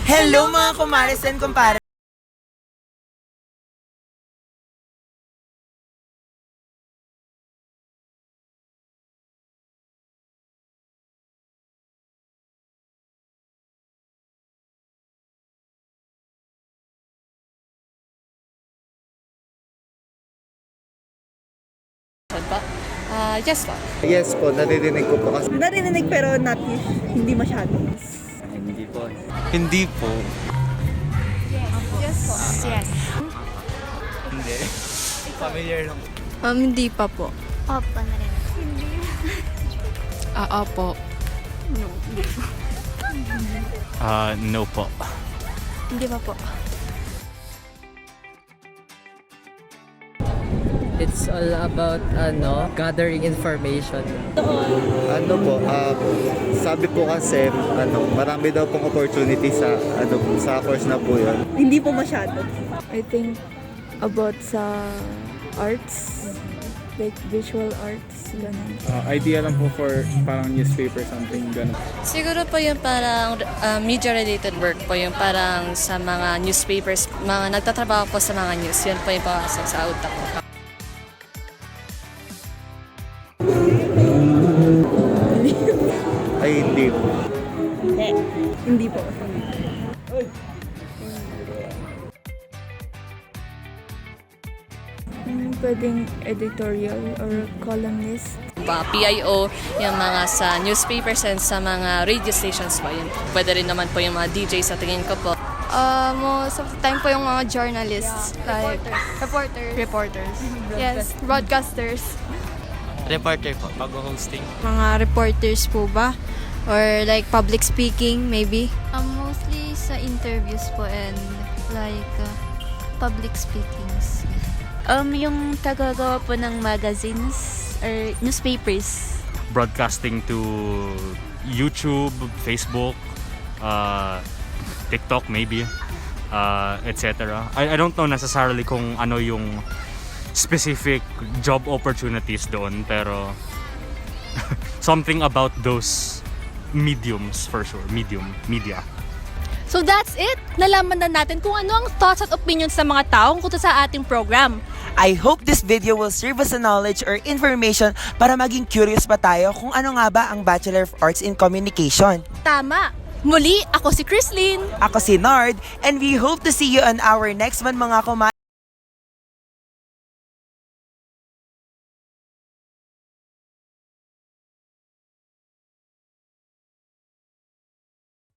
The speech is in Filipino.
Hello mga kumares and kumpare! Yes po. Yes po, naririnig ko po kasi. Narinig pero hindi masyado. Hindi po. Hindi po. Yes po. Yes. Hindi. Familiar lang. Hindi pa po. Opo na rin. Opo. No po. Hindi pa po. It's all about gathering information. Sabi po kasi, marami daw pong opportunity sa course na po yun. Hindi po masyado. I think about sa arts, like visual arts, ganun. Idea lang po for parang newspaper, something ganun. Siguro po yung parang media-related work po, yung parang sa mga newspapers, mga nagtatrabaho po sa mga news, yun po yung papasok sa utak ko. Ay, hindi po. Hindi po. Pwedeng editorial or columnist. PIO, yung mga sa newspapers and sa mga radio stations po, yun. Pwede rin naman po yung mga DJ sa tingin ko po. Most of the time po yung mga journalists, like reporters. Yes, broadcasters. Reporter po, mag-hosting. Mga reporters po ba? Or like public speaking, maybe? Mostly sa interviews po and like public speakings. Yung tagagawa po ng magazines or newspapers. Broadcasting to YouTube, Facebook, TikTok maybe, etc. I don't know necessarily kung ano yung specific job opportunities doon, pero something about those mediums for sure, media. So that's it! Nalaman na natin kung ano ang thoughts at opinions sa mga taong kuto sa ating program. I hope this video will serve as a knowledge or information para maging curious pa tayo kung ano nga ba ang Bachelor of Arts in Communication. Tama! Muli, ako si Chrislyn. Ako si Nard, and we hope to see you on our next one mga kumares.